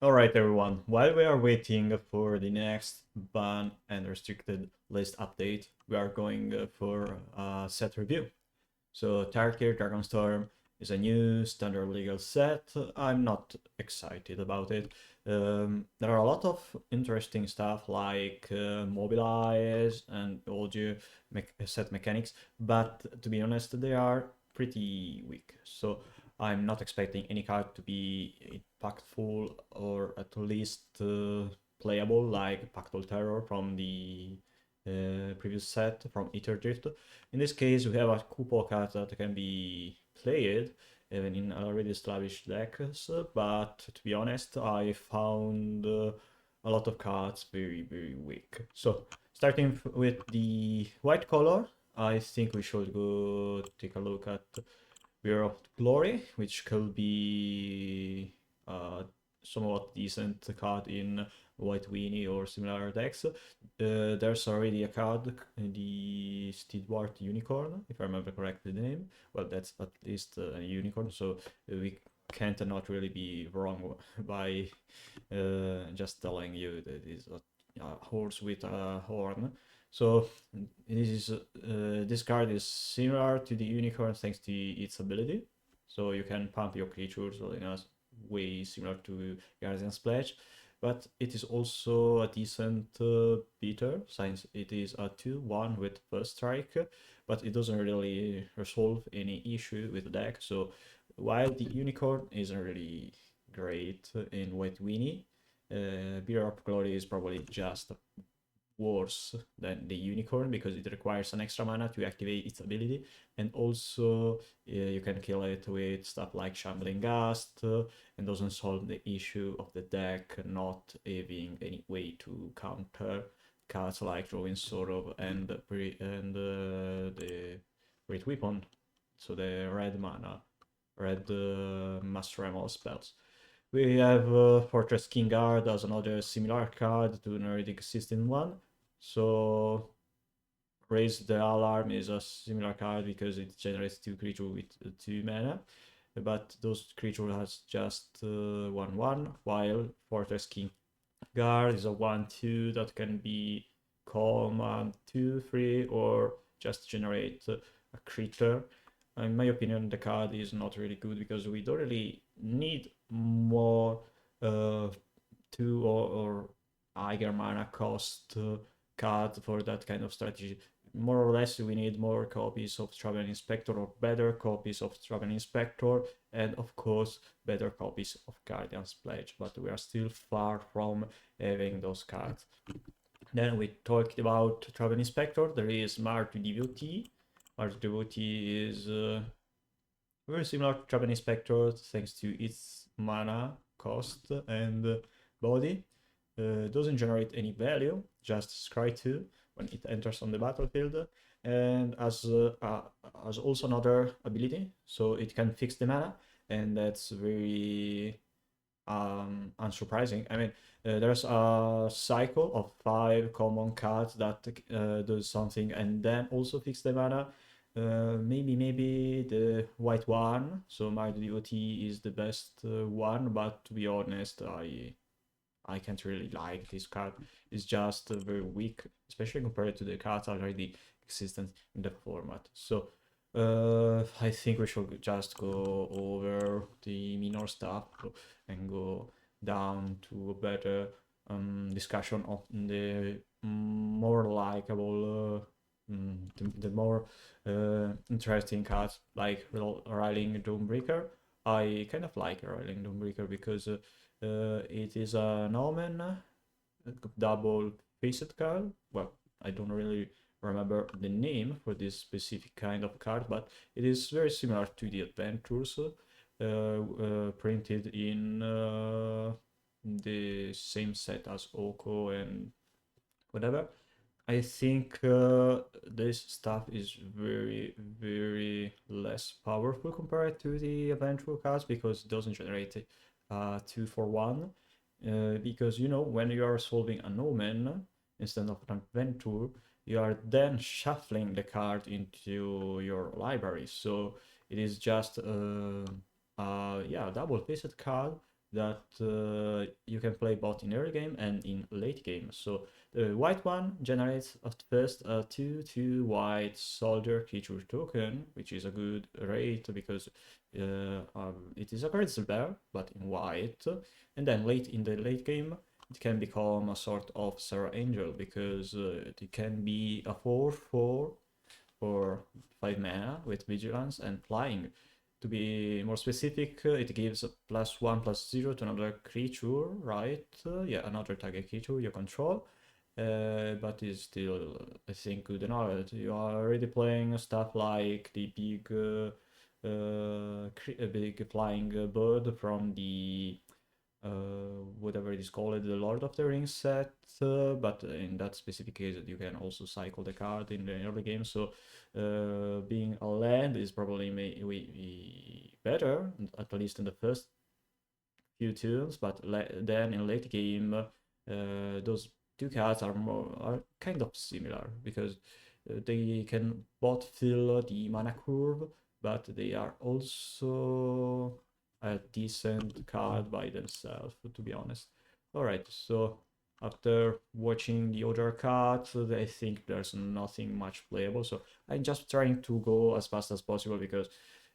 Alright everyone, while we are waiting for the next ban and restricted list update, we are going for a set review. So Tarkir Dragonstorm is a new standard legal set. I'm not excited about it. There are a lot of interesting stuff like mobilize and audio set mechanics, but to be honest, they are pretty weak. So I'm not expecting any card to be impactful or at least playable like Pactal Terror from the previous set from Ether Drift. In this case, we have a couple cards that can be played even in already established decks, but to be honest, I found a lot of cards very weak. So starting with the white color, I think we should go take a look at Beer of Glory, which could be somewhat decent card in White Weenie or similar decks. There's already a card, the Steedward Unicorn, if I remember correctly the name. Well, that's at least a unicorn, so we can't not really be wrong by just telling you that it's a horse with a horn. So this card is similar to the unicorn thanks to its ability. So you can pump your creatures in a way similar to Guardian's Pledge, but it is also a decent beater since it is a 2-1 with first strike, but it doesn't really resolve any issue with the deck. So while the unicorn isn't really great in White Weenie, Beer of Glory is probably just worse than the unicorn because it requires an extra mana to activate its ability, and also you can kill it with stuff like Shambling Gust, and doesn't solve the issue of the deck not having any way to counter cards like Drawing Sorrow and the Great Weapon, so the red mana, red Master Emerald spells. We have Fortress King Guard as another similar card to an already existing one. So Raise the Alarm is a similar card because it generates 2 creatures with 2 mana. But those creatures has just 1/1, while Fortress King Guard is a 1/2 that can be command 2/3 or just generate a creature. In my opinion, the card is not really good because we don't really need more 2 or higher mana cost card for that kind of strategy. More or less, we need more copies of Traveling Inspector or better copies of Traveling Inspector, and of course, better copies of Guardian's Pledge, but we are still far from having those cards. Then we talked about Traveling Inspector. There is Martyr Devotee. Martyr Devotee is very similar to Traveling Inspector thanks to its mana cost and body. Doesn't generate any value, just scry 2 when it enters on the battlefield, and as also another ability, so it can fix the mana, and that's very unsurprising. I mean, there's a cycle of 5 common cards that does something and then also fix the mana. Maybe the white one, so my DOT is the best one, but to be honest, I can't really like this card. It's just very weak, especially compared to the cards already existent in the format. So I think we should just go over the minor stuff and go down to a better discussion of the more likable, the more interesting cards like Riling Doombreaker. I kind of like Riling Doombreaker because it is an omen, double faced card. Well, I don't really remember the name for this specific kind of card, but it is very similar to the Adventures, printed in the same set as Oko and whatever. I think this stuff is very less powerful compared to the Adventure cards because it doesn't generate 2 for 1. Because you know, when you are solving an omen instead of an adventure, you are then shuffling the card into your library. So it is just yeah, double faced card that you can play both in early game and in late game. So the white one generates at first a 2/2 white soldier creature token, which is a good rate because it is a crystal bear, but in white. And then in the late game, it can become a sort of Sarah Angel because it can be a 4/4 for 5 mana with vigilance and flying. To be more specific, it gives a +1/+0 to another creature, right? Yeah, another target creature you control. But is still, I think, good enough. You are already playing stuff like the big flying bird from the whatever it is called, the Lord of the Rings set. But in that specific case, you can also cycle the card in the early game. So being a land is probably better, at least in the first few turns. But then in late game, those two cards are kind of similar because they can both fill the mana curve, but they are also a decent card by themselves, to be honest. Alright, so after watching the other cards, I think there's nothing much playable. So I'm just trying to go as fast as possible because,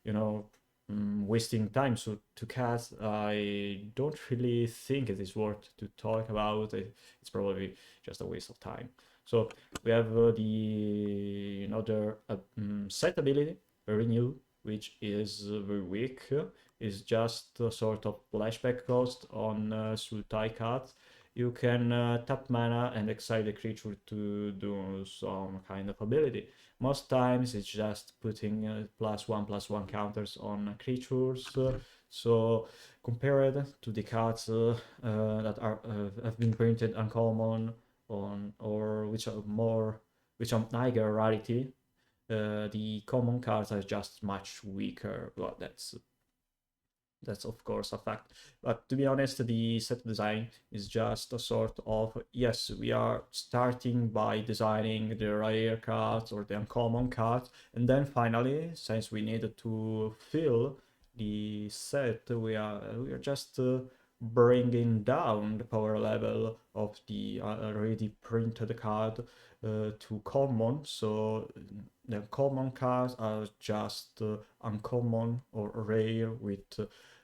you know, wasting time. So to cast, I don't really think it is worth to talk about. It's probably just a waste of time. So we have the another set ability, Renew, which is very weak. Is just a sort of flashback cost on Sultai cards. You can tap mana and excite the creature to do some kind of ability. Most times it's just putting +1/+1 counters on creatures. So compared to the cards that are have been printed uncommon on or which are higher rarity, the common cards are just much weaker. Well, that's of course a fact. But to be honest, the set design is just a sort of, yes, we are starting by designing the rare cards or the uncommon cards, and then finally, since we needed to fill the set, we are just bringing down the power level of the already printed card to common. So the common cards are just uncommon or rare with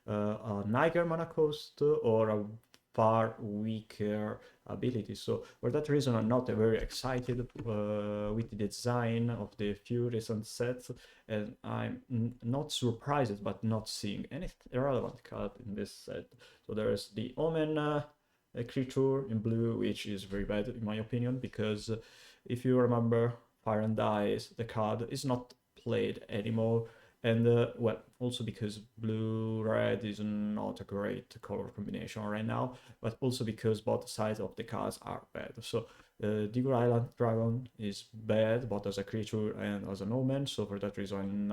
a higher mana cost or a far weaker ability. So for that reason, I'm not very excited with the design of the few recent sets, and I'm not surprised but not seeing any relevant card in this set. So there's the Omen creature in blue, which is very bad in my opinion, because if you remember Fire and Ice, the card is not played anymore. And well, also because blue-red is not a great color combination right now, but also because both sides of the cards are bad. So Digger Island Dragon is bad, both as a creature and as an omen. So for that reason,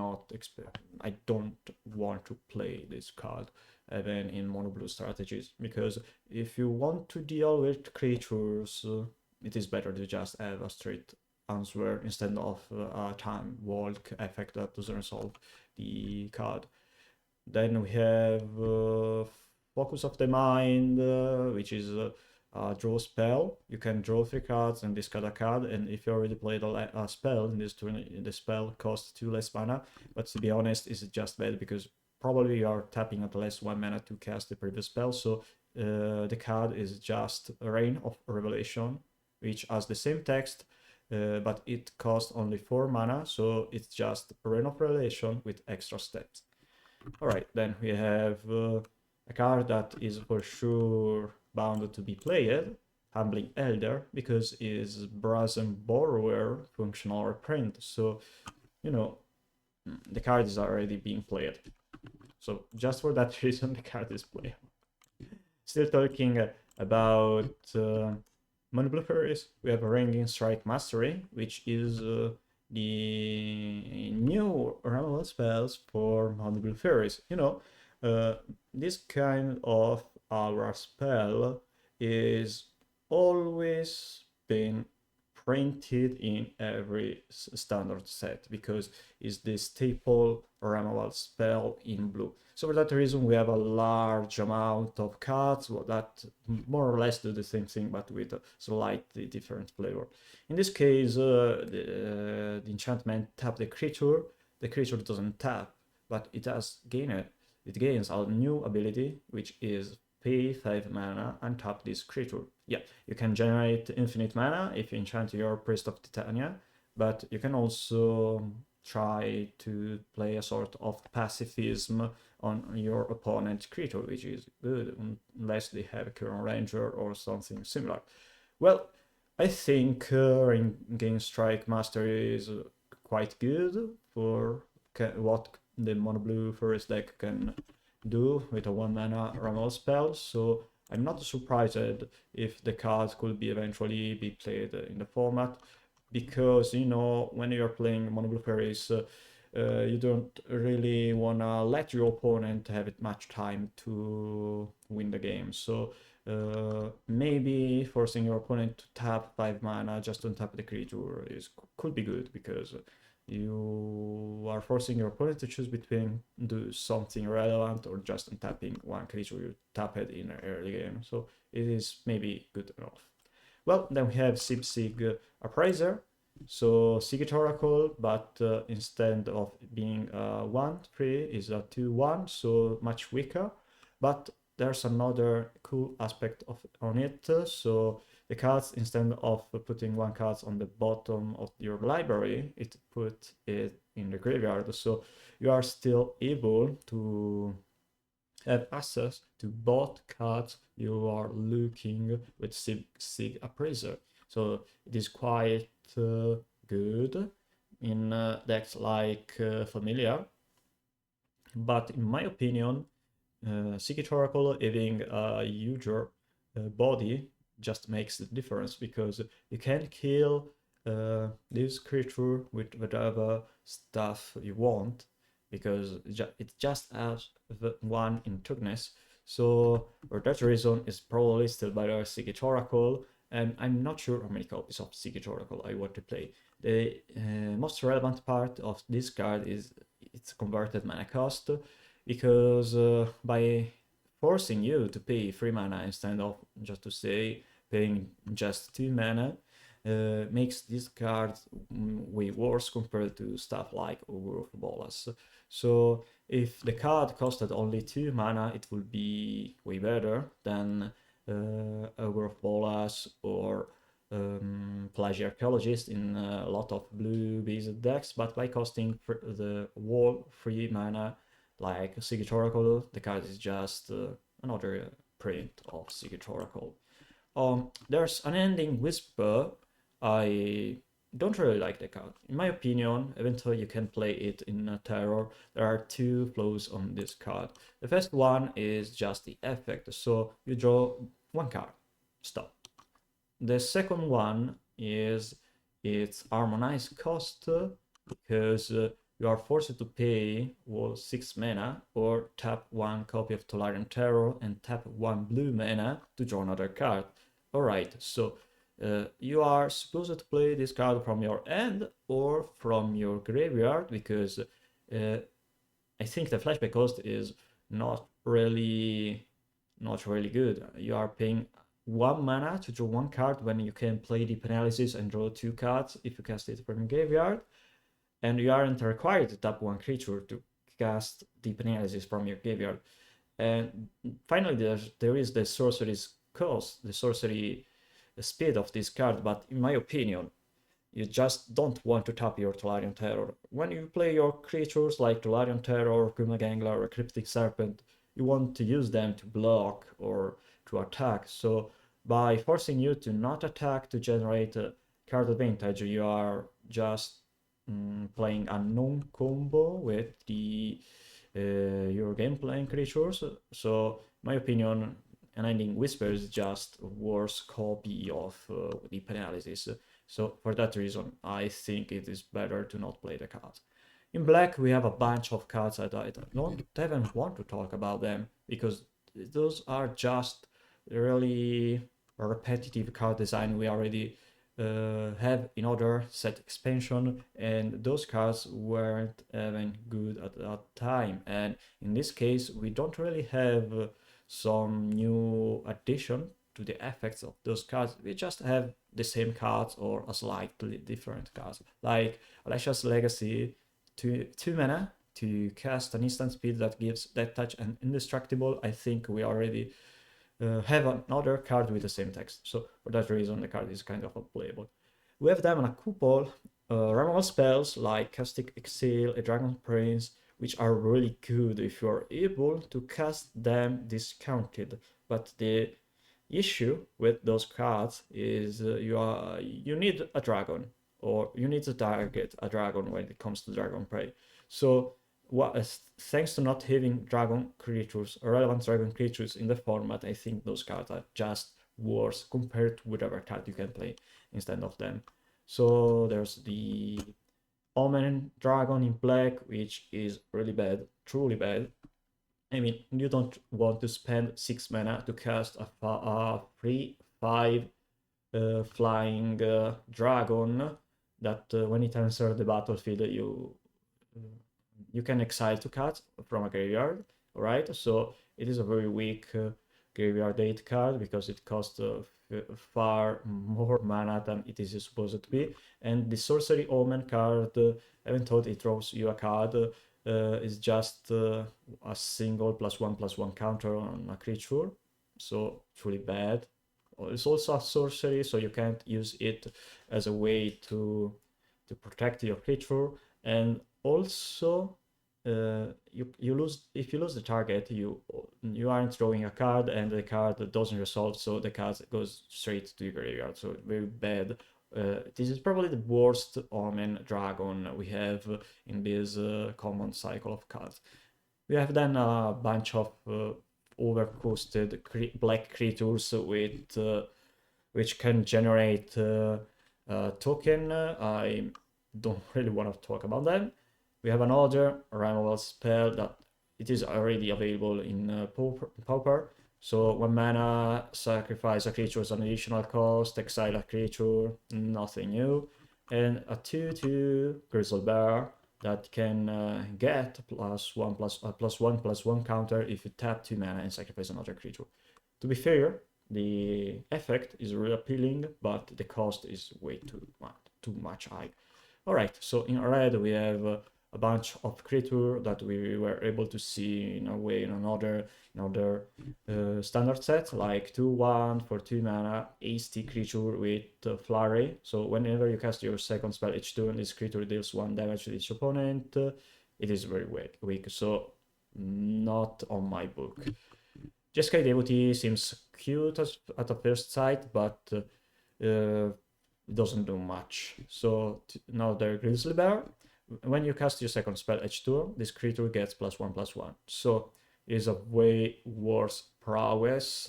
I don't want to play this card even in mono blue strategies, because if you want to deal with creatures, it is better to just have a straight answer instead of a time walk effect that doesn't resolve the card. Then we have Focus of the Mind, which is a draw spell. You can draw 3 cards and discard a card, and if you already played a spell in this turn, the spell costs 2 less mana. But to be honest, it's just bad because probably you are tapping at less 1 mana to cast the previous spell. So the card is just Reign of Revelation, which has the same text, but it costs only 4 mana, so it's just Reign of Revelation with extra steps. Alright, then we have a card that is for sure bound to be played, Humbling Elder, because it's Brazen Borrower functional reprint. So, you know, the card is already being played. So just for that reason, the card is playable. Still talking about Mono Blue Fairies, we have a Ringing Strike Mastery, which is the new removal spells for Mono Blue Fairies. You know, this kind of aura spell is always been printed in every standard set because it's the staple removal spell in blue. So for that reason, we have a large amount of cards that more or less do the same thing, but with a slightly different flavor. In this case, the enchantment tap the creature. The creature doesn't tap, but it gains a new ability, which is pay 5 mana and tap this creature. Yeah, you can generate infinite mana if you enchant your Priest of Titania, but you can also try to play a sort of pacifism on your opponent's creature, which is good, unless they have a Current Ranger or something similar. Well, I think Game Strike Mastery is quite good for what the mono blue forest deck can do with a 1 mana removal spell, so I'm not surprised if the card could be eventually be played in the format, because you know when you're playing mono blue fairies, you don't really wanna let your opponent have it much time to win the game. So maybe forcing your opponent to tap 5 mana just to tap the creature could be good, because you are forcing your opponent to choose between do something relevant or just untapping one creature you tapped in an early game. So it is maybe good enough. Well, then we have Sig Appraiser. So Sigit Oracle, but instead of being a 1/3 is a 2/1, so much weaker. But there's another cool aspect on it. So the cards, instead of putting one card on the bottom of your library, it put it in the graveyard. So you are still able to have access to both cards you are looking with Sig Appraiser. So it is quite good in decks like Familiar. But in my opinion, Sigit Oracle having a huger body just makes the difference, because you can kill this creature with whatever stuff you want, because it just has the 1 in toughness. So for that reason, it's probably still better Sigit Oracle, and I'm not sure how many copies of Sigit Oracle I want to play. The most relevant part of this card is its converted mana cost, because by forcing you to pay 3 mana instead of just to say paying just 2 mana, makes this card way worse compared to stuff like Ogre of Bolas. So if the card costed only 2 mana, it would be way better than Ogre of Bolas or Plagiar Archaeologist in a lot of blue-based decks, but by costing the wall 3 mana, like Sigit Oracle, the card is just another print of Sigit Oracle. There's Unending Whisper. I don't really like the card. In my opinion, even though you can play it in Terror, there are 2 flaws on this card. The first one is just the effect, so you draw 1 card. Stop. The second one is its harmonized cost, because you are forced to pay 6 mana or tap 1 copy of Tolarian Terror and tap 1 blue mana to draw another card. Alright, so you are supposed to play this card from your hand or from your graveyard, because I think the flashback cost is not really good. You are paying 1 mana to draw 1 card when you can play Deep Analysis and draw 2 cards if you cast it from your graveyard, and you aren't required to tap 1 creature to cast Deep Analysis from your graveyard. And finally, there is the sorcery's cost, the sorcery speed of this card, but in my opinion, you just don't want to tap your Tolarian Terror. When you play your creatures like Tolarian Terror, Kuma Gangler, or Cryptic Serpent, you want to use them to block or to attack. So by forcing you to not attack to generate a card advantage, you are just playing a non-combo with your game playing creatures. So in my opinion, Unending Whisper is just a worse copy of Deep Analysis. So for that reason, I think it is better to not play the card. In black, we have a bunch of cards that I don't even want to talk about them, because those are just really repetitive card design we already have another set expansion, and those cards weren't even good at that time. And in this case, we don't really have some new addition to the effects of those cards. We just have the same cards or a slightly different cards. Like Alicia's Legacy, two mana to cast an instant speed that gives that touch and indestructible. I think we already have another card with the same text. So for that reason, the card is kind of unplayable. We have them on a couple removal spells like Caustic Exile, a Dragon Prince, which are really good if you're able to cast them discounted. But the issue with those cards is you need a dragon, or you need to target a dragon when it comes to Dragon Prey. So thanks to not having dragon creatures, relevant dragon creatures in the format, I think those cards are just worse compared to whatever card you can play instead of them. So there's the Omen Dragon in black, which is really bad, truly bad. I mean, you don't want to spend 6 mana to cast a free 5 flying dragon that when it enters the battlefield, you can exile to cards from a graveyard, right? So it is a very weak graveyard 8 card because it costs far more mana than it is supposed to be. And the Sorcery Omen card, even though it throws you a card, is just a single +1/+1 counter on a creature, so it's really bad. It's also a sorcery, so you can't use it as a way to protect your creature. And also, you lose if you lose the target, you aren't drawing a card, and the card doesn't resolve, so the card goes straight to your graveyard. So very bad. This is probably the worst Omen Dragon we have in this common cycle of cards. We have then a bunch of overcosted black creatures with which can generate token. I don't really want to talk about them. We have another removal spell that it is already available in Pauper. So 1 mana, sacrifice a creature as an additional cost, exile a creature, nothing new. And a 2/2 Grizzle Bear that can get +1/+1 counter if you tap 2 mana and sacrifice another creature. To be fair, the effect is really appealing, but the cost is way too much high. Alright, so in red we have a bunch of creatures that we were able to see in a way in another standard set, like 2/1 for 2 mana, hasty creature with flurry. So whenever you cast your second spell each turn, this creature deals 1 damage to each opponent. It is very weak, so not on my book. Jeskai Devotee seems cute at a first sight, but it doesn't do much. So now the Grizzly Bear. When you cast your second spell each turn, this creature gets +1/+1. So it is a way worse prowess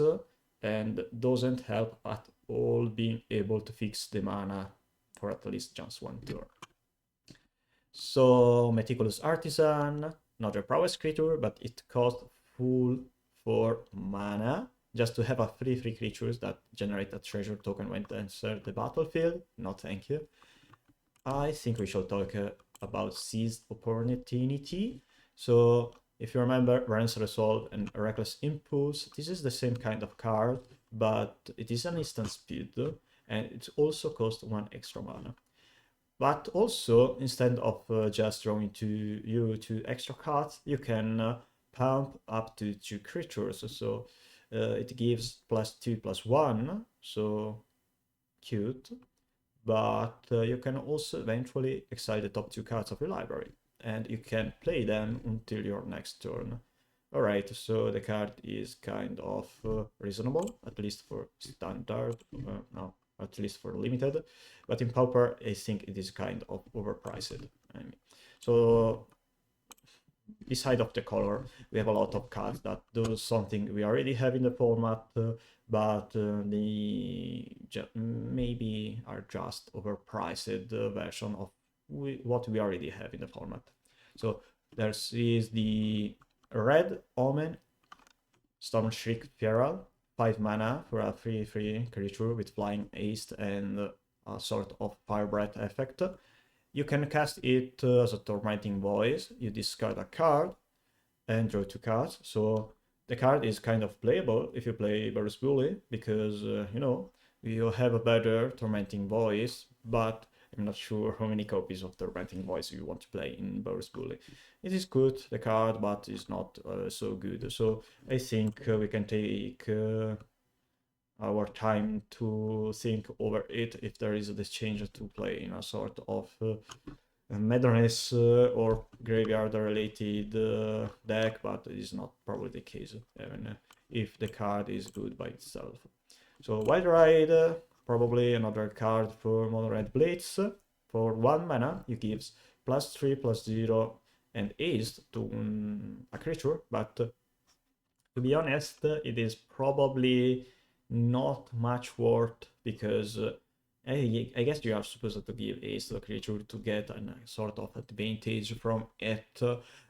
and doesn't help at all being able to fix the mana for at least just 1 turn. So Meticulous Artisan, not a prowess creature, but it costs full 4 mana just to have a free creatures that generate a treasure token when it enters the battlefield. No, thank you. I think we should talk about Seized Opportunity. So if you remember Rens Resolve and Reckless Impulse, this is the same kind of card, but it is an instant speed, and it also costs 1 extra mana. But also, instead of just drawing two extra cards, you can pump up to 2 creatures. So it gives +2/+1, so cute. But you can also eventually exile the top 2 cards of your library, and you can play them until your next turn. Alright, so the card is kind of reasonable, at least for standard, no, at least for limited, but in Pauper I think it is kind of overpriced. I mean, so beside of the color, we have a lot of cards that do something we already have in the format, but maybe are just overpriced version of what we already have in the format. So there is the red Omen, Stormshriek Feral, 5 mana for a 3/3 creature with flying haste and a sort of fire breath effect. You can cast it as a tormenting voice. You discard a card and draw 2 cards. So the card is kind of playable if you play Burst Bully, because you know, you have a better tormenting voice, but I'm not sure how many copies of tormenting voice you want to play in Burst Bully. It is good, the card, but it's not so good. So I think we can take our time to think over it if there is this change to play in a sort of Madness or graveyard related deck, but it is not probably the case, even if the card is good by itself. So Wild Ride, probably another card for Mono Red Blitz. For 1 mana, you gives +3/+0 and haste to a creature, but to be honest, it is probably not much worth, because I guess you are supposed to give haste to a creature to get a sort of advantage from it,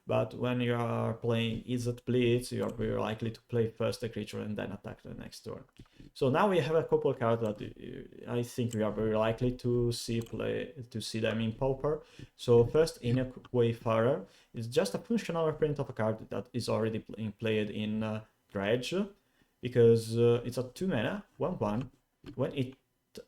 but when you are playing Izzet Blitz, you are very likely to play first the creature and then attack the next turn. So now we have a couple cards that I think we are very likely to see them in Pauper. So first, Enoch Wayfarer is just a functional reprint of a card that is already being played in Dredge, because it's a 2 mana, 1/1. When it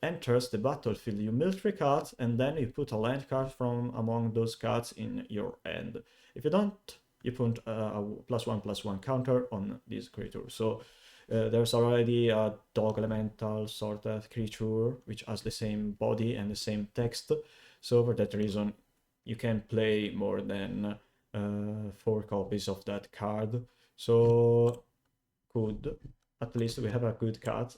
enters the battlefield, you mill 3 cards, and then you put a land card from among those cards in your hand. If you don't, you put a +1/+1 counter on this creature. So there's already a dog elemental sort of creature which has the same body and the same text. So for that reason, you can play more than 4 copies of that card. So good. At least we have a good card.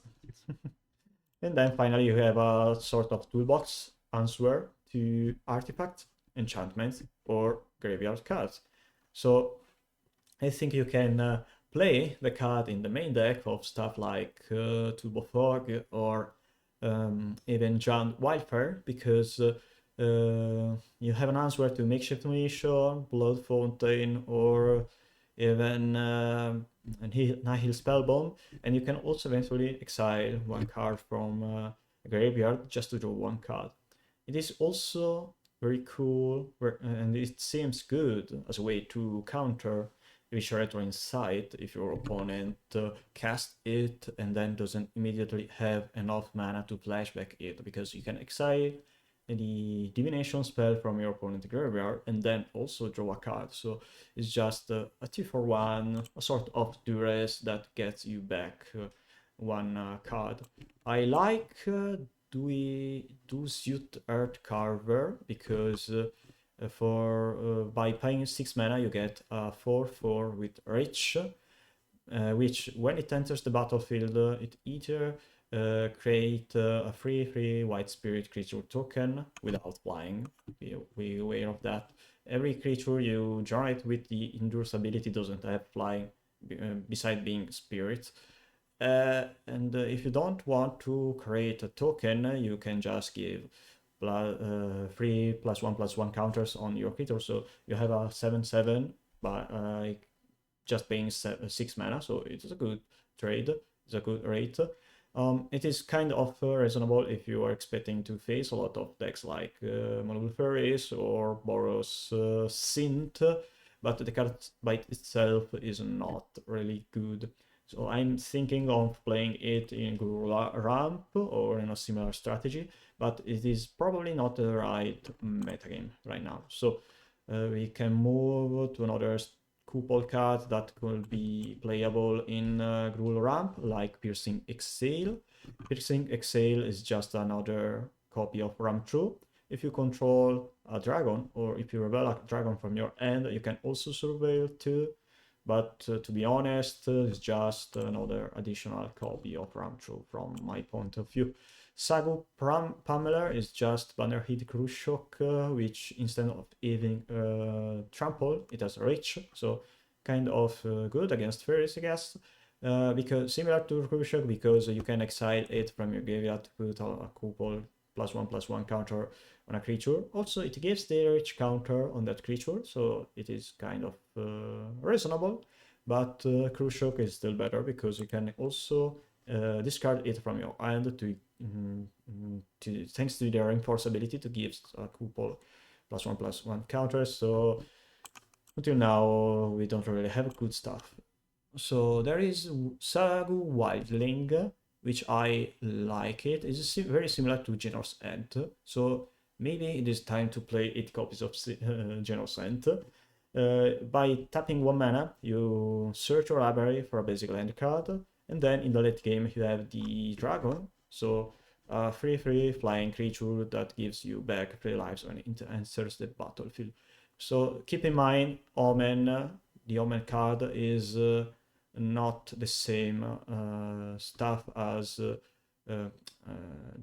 And then finally you have a sort of toolbox answer to artifacts, enchantments, or graveyard cards. So I think you can play the card in the main deck of stuff like Turbo Fog or even Giant Wildfire, because you have an answer to Makeshift Munition, Blood Fountain, or even Nihil Spellbomb, and you can also eventually exile 1 card from a graveyard just to draw 1 card. It is also very cool, and it seems good as a way to counter Viscerator Insight if your opponent casts it and then doesn't immediately have enough mana to flashback it, because you can exile the divination spell from your opponent's graveyard and then also draw a card. So it's just a 2-for-1, a sort of duress that gets you back 1 card. I like Do Suit Earth Carver, because by paying 6 mana you get a 4/4 with Rich, which when it enters the battlefield, it either create a 3/3 white spirit creature token without flying. Be aware of that. Every creature you generate with the Endurance ability doesn't have flying, beside being spirit. And if you don't want to create a token, you can just give 3 +1/+1 counters on your creature. So you have a 7/7 by just paying 6 mana. So it's a good trade. It's a good rate. It is kind of reasonable if you are expecting to face a lot of decks like Monoblue Fairies or Boros Synth, but the card by itself is not really good. So I'm thinking of playing it in Guru Ramp or in a similar strategy, but it is probably not the right metagame right now. So we can move to another couple cards that could be playable in Gruul Ramp, like Piercing Exhale. Piercing Exhale is just another copy of Ramp True. If you control a dragon, or if you reveal a dragon from your hand, you can also surveil 2. But to be honest, it's just another additional copy of Ramp True from my point of view. Sagu Pummeler is just Bannerhead Cruise Shock, which instead of having Trample, it has Reach, so kind of good against Fairies, I guess. Because similar to Cruise Shock, because you can exile it from your graveyard to put a couple +1/+1 counter on a creature. Also, it gives the Reach counter on that creature, so it is kind of reasonable. But Cruise Shock is still better because you can also discard it from your hand thanks to their reinforceability to give a couple +1/+1 counters. So until now, we don't really have good stuff. So there is Sagu Wildling, which I like it. It's very similar to Genor's Ant. So maybe it is time to play 8 copies of Genor's Ant. By tapping 1 mana, you search your library for a basic land card, and then in the late game you have the Dragon. So a 3/3 flying creature that gives you back 3 lives when it enters the battlefield. So keep in mind, Omen, the Omen card is not the same stuff as the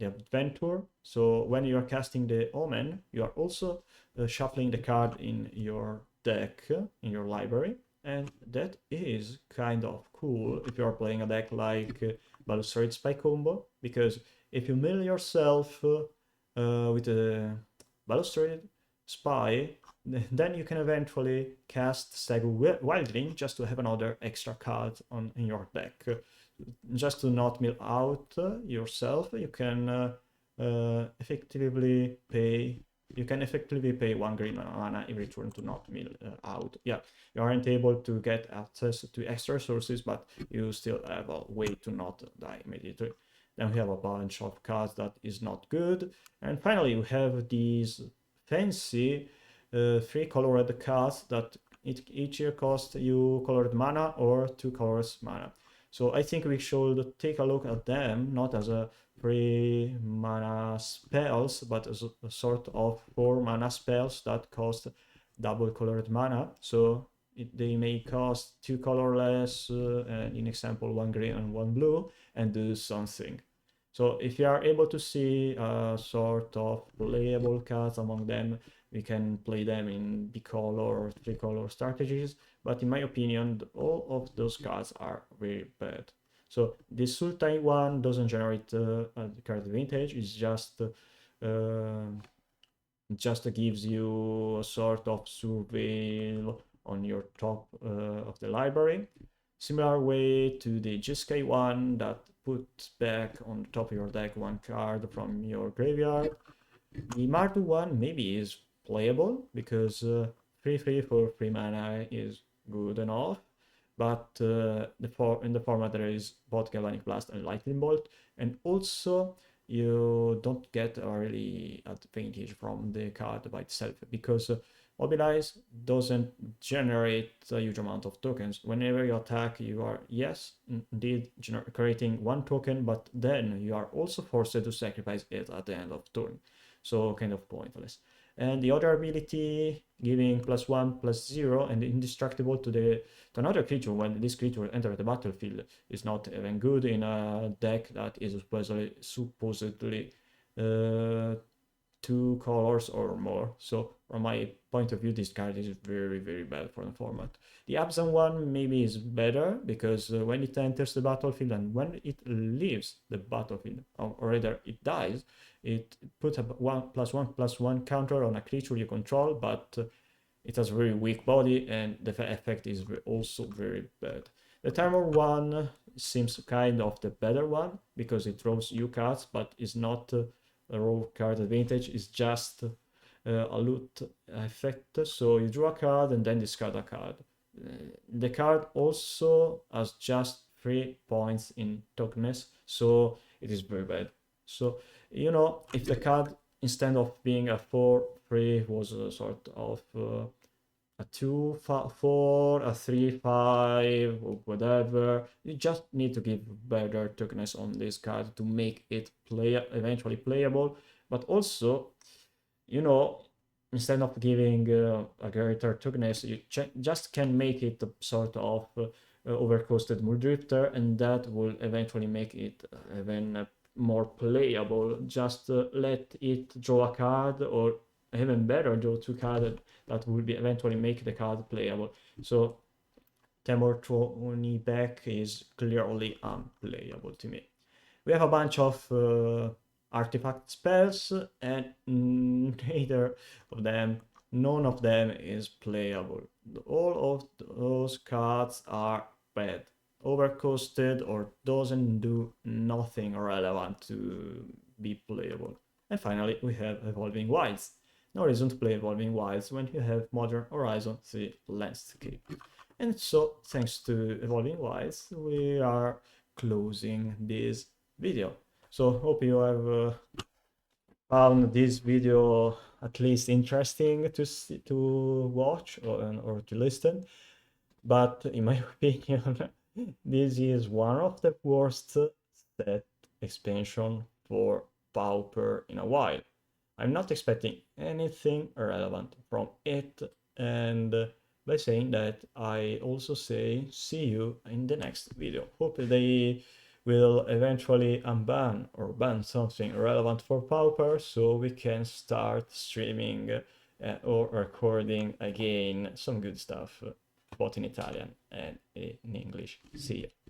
Adventure. So when you are casting the Omen, you are also shuffling the card in your deck, in your library, and that is kind of cool if you are playing a deck like Balustrade Spy combo, because if you mill yourself with a Balustrade Spy, then you can eventually cast Sagu Wildling just to have another extra card in your deck. Just to not mill out yourself, you can effectively pay 1 green mana every turn to not mill out. Yeah, you aren't able to get access to extra sources, but you still have a way to not die immediately. Then we have a bunch of cards that is not good. And finally, we have these fancy 3 colored cards that each year cost you colored mana or 2 colors mana. So I think we should take a look at them, not as a 3 mana spells, but as a sort of 4 mana spells that cost double colored mana. So they may cost 2 colorless, and in example 1 green and 1 blue, and do something. So if you are able to see a sort of playable cards among them, we can play them in bicolor or 3-color strategies, but in my opinion, all of those cards are very bad. So this Sultai one doesn't generate a card vintage, it's just gives you a sort of surveil on your top of the library. Similar way to the Jiskai one that puts back on the top of your deck 1 card from your graveyard. The Mardu one maybe is playable because 3/3 for 3 mana is good enough, but in the format there is both Galvanic Blast and Lightning Bolt, and also you don't get a really advantage from the card by itself because Mobilize doesn't generate a huge amount of tokens. Whenever you attack, you are, yes, indeed, creating 1 token, but then you are also forced to sacrifice it at the end of turn. So kind of pointless. And the other ability, giving +1/+0 and indestructible to another creature when this creature enters the battlefield, is not even good in a deck that is supposedly 2 colors or more. So from my point of view, this card is very, very bad for the format. The Abzan one maybe is better because when it enters the battlefield and when it leaves the battlefield, or rather it dies, it puts a +1/+1 counter on a creature you control, but it has a very weak body and the effect is also very bad. The Timer one seems kind of the better one because it draws you cards, but is not a raw card advantage, is just a loot effect. So you draw a card and then discard a card. The card also has just 3 points in toughness, so it is very bad. So, you know, if the card, instead of being a 4/3, was a sort of a 2/4, a 3/5, or whatever, you just need to give better toughness on this card to make it eventually playable. But also, you know, instead of giving a greater toughness, you just can make it a sort of overcosted Muldrifter, and that will eventually make it even more playable. Just let it draw a card, or even better, draw 2 cards that will eventually make the card playable. So Temur Troni back is clearly unplayable to me. We have a bunch of artifact spells, and none of them is playable. All of those cards are bad. overcosted or doesn't do nothing relevant to be playable. And finally, we have Evolving Wilds. No reason to play Evolving Wilds when you have Modern Horizon 3 landscape. And so, thanks to Evolving Wilds, we are closing this video. So, hope you have found this video at least interesting to watch or to listen. But in my opinion, this is one of the worst set expansion for Pauper in a while. I'm not expecting anything relevant from it, and by saying that, I also say see you in the next video. Hope they will eventually unban or ban something relevant for Pauper so we can start streaming or recording again some good stuff, both in Italian and in English. See you.